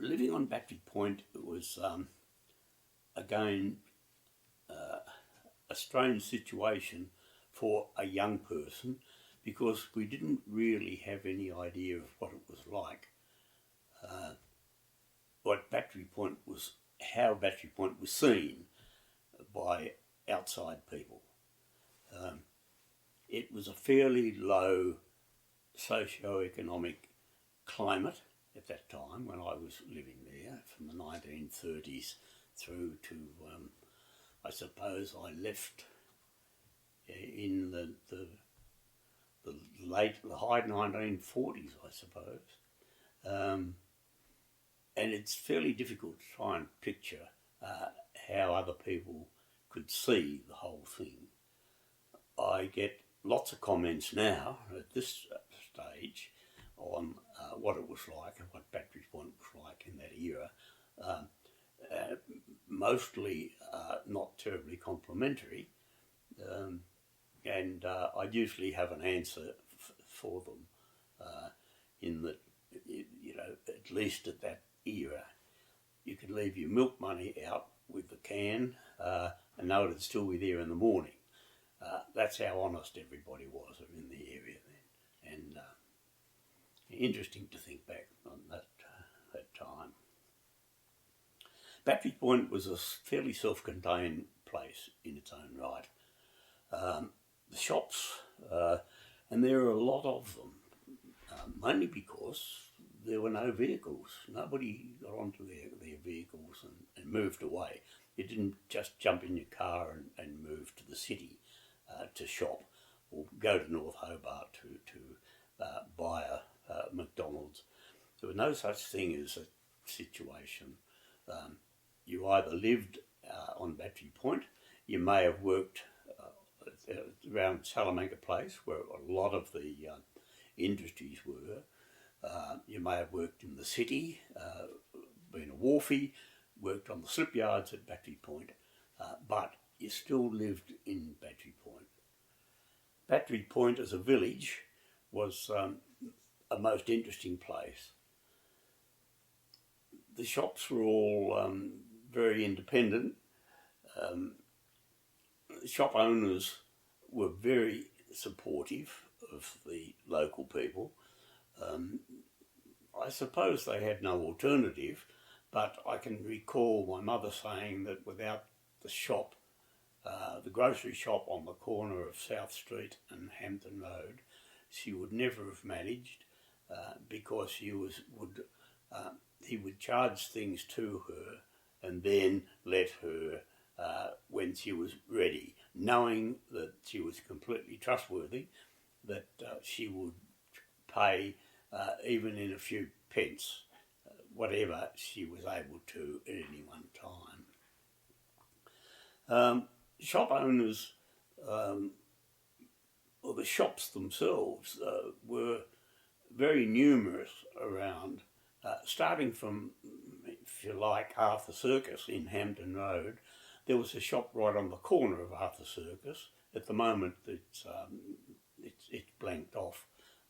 living on Battery Point was, again, a strange situation for a young person because we didn't really have any idea of what it was like. What Battery Point was, how Battery Point was seen by outside people. It was a fairly low socio-economic climate at that time when I was living there, from the 1930s through to, I suppose I left in the high 1940s, I suppose. And it's fairly difficult to try and picture how other people could see the whole thing. I get lots of comments now at this stage on what it was like and what Battery Point was like in that era. Mostly not terribly complimentary, and I usually have an answer for them in that, at least at that era, you could leave your milk money out with the can and know it'd still be there in the morning. That's how honest everybody was in the area then, and interesting to think back on that time. Battery Point was a fairly self-contained place in its own right. The shops, and there are a lot of them, mainly because there were no vehicles. Nobody got onto their vehicles and moved away. You didn't just jump in your car and move to the city to shop, or go to North Hobart to buy a McDonald's. There was no such thing as a situation. You either lived on Battery Point, you may have worked around Salamanca Place, where a lot of the industries were. You may have worked in the city, been a wharfie, worked on the slip yards at Battery Point, but you still lived in Battery Point. Battery Point as a village was a most interesting place. The shops were all very independent. Shop owners were very supportive of the local people. I suppose they had no alternative, but I can recall my mother saying that without the shop, the grocery shop on the corner of South Street and Hampton Road, she would never have managed, because he would charge things to her and then let her, when she was ready, knowing that she was completely trustworthy, that she would pay even in a few pence, whatever she was able to at any one time. Shop owners, or the shops themselves, were very numerous around, starting from, if you like, Arthur Circus in Hampton Road. There was a shop right on the corner of Arthur Circus. At the moment it's blanked off,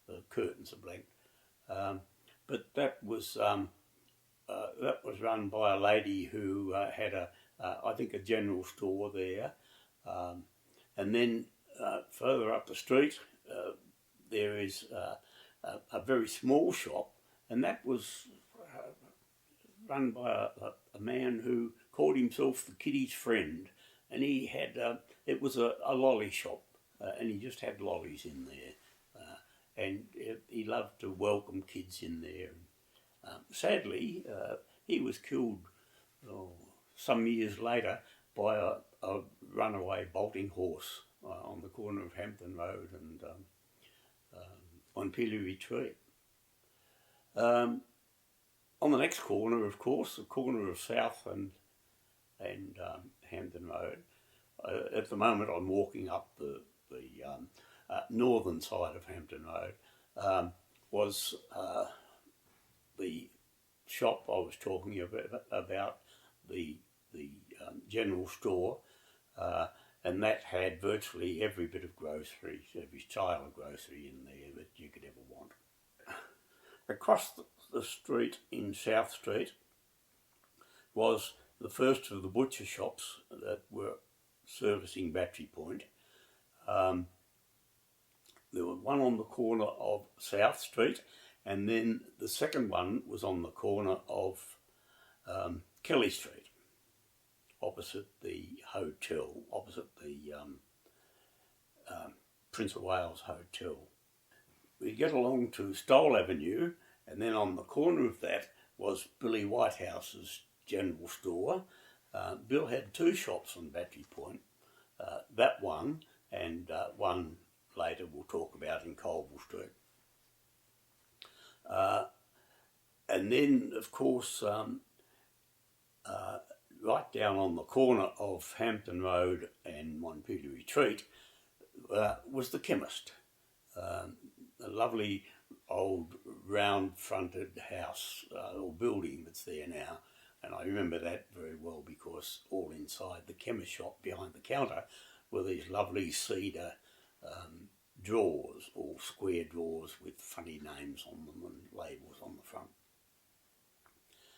the curtains are blanked. But that was run by a lady who had I think a general store there. And then further up the street there is a very small shop, and that was run by a man who called himself the Kiddies' Friend, and he had, it was a lolly shop, and he just had lollies in there, and he loved to welcome kids in there. Sadly, he was killed some years later by a runaway bolting horse on the corner of Hampton Road and Montpelier Tree. On the next corner, of course, the corner of South and Hampton Road. At the moment, I'm walking up the northern side of Hampton Road. Was the shop I was talking about, the general store, and that had virtually every bit of grocery, every style of grocery in there that you could ever want. Across the street in South Street, was the first of the butcher shops that were servicing Battery Point. There was one on the corner of South Street, and then the second one was on the corner of Kelly Street, opposite the hotel, opposite the Prince of Wales Hotel. We get along to Stowell Avenue, and then on the corner of that was Billy Whitehouse's general store. Bill had two shops on Battery Point, that one and one later we'll talk about in Colville Street. And then, of course, right down on the corner of Hampton Road and Montpelier Retreat was the chemist. A lovely old round-fronted house or building that's there now. And I remember that very well because all inside the chemist shop behind the counter were these lovely cedar drawers, all square drawers with funny names on them and labels on the front.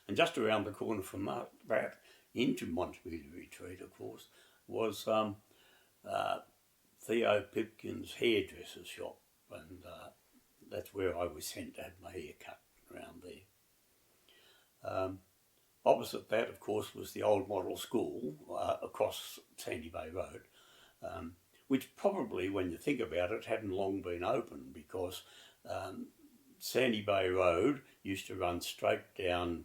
And just around the corner from that into Montpelier Retreat, of course, was Theo Pipkin's hairdresser's shop, and that's where I was sent to have my hair cut around there. Opposite that, of course, was the old model school across Sandy Bay Road, which probably, when you think about it, hadn't long been open because Sandy Bay Road used to run straight down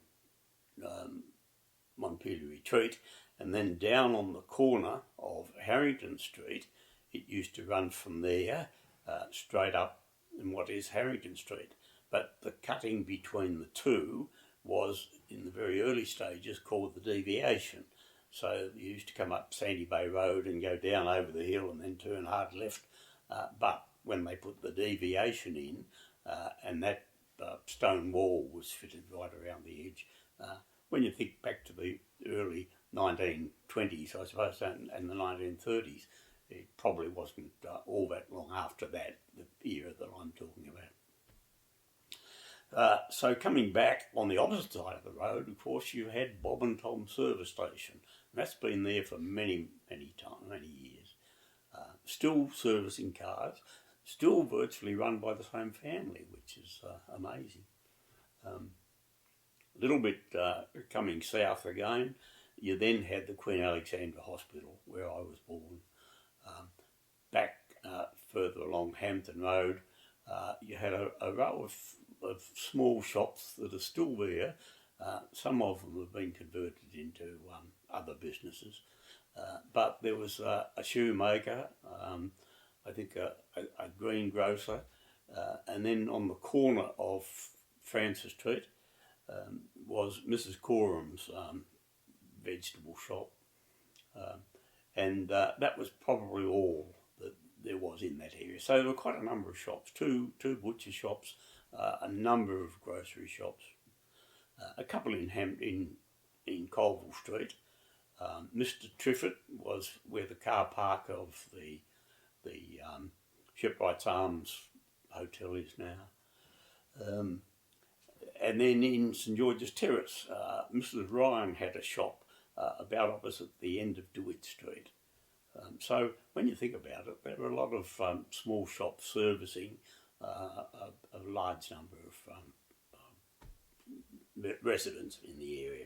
Montpelier Retreat, and then down on the corner of Harrington Street, it used to run from there straight up in what is Harrington Street. But the cutting between the two was, in the very early stages, called the deviation. So you used to come up Sandy Bay Road and go down over the hill and then turn hard left. But when they put the deviation in, and that stone wall was fitted right around the edge, when you think back to the early 1920s, I suppose, and the 1930s, it probably wasn't all that long after that, the era that I'm talking about. So coming back on the opposite side of the road, of course, you had Bob and Tom Service Station. And that's been there for many years. Still servicing cars, still virtually run by the same family, which is amazing. A little bit coming south again, you then had the Queen Alexandra Hospital, where I was born. Back further along Hampton Road, you had a row of small shops that are still there. Some of them have been converted into other businesses. But there was a shoemaker, I think a greengrocer, and then on the corner of Francis Street was Mrs. Corum's vegetable shop. And that was probably all that there was in that area. So there were quite a number of shops, two butcher shops, a number of grocery shops, a couple in Colville Street. Mr. Triffett was where the car park of the Shipwrights Arms Hotel is now. And then in St George's Terrace, Mrs. Ryan had a shop about opposite the end of DeWitt Street. So when you think about it, there were a lot of small shops servicing a large number of residents in the area.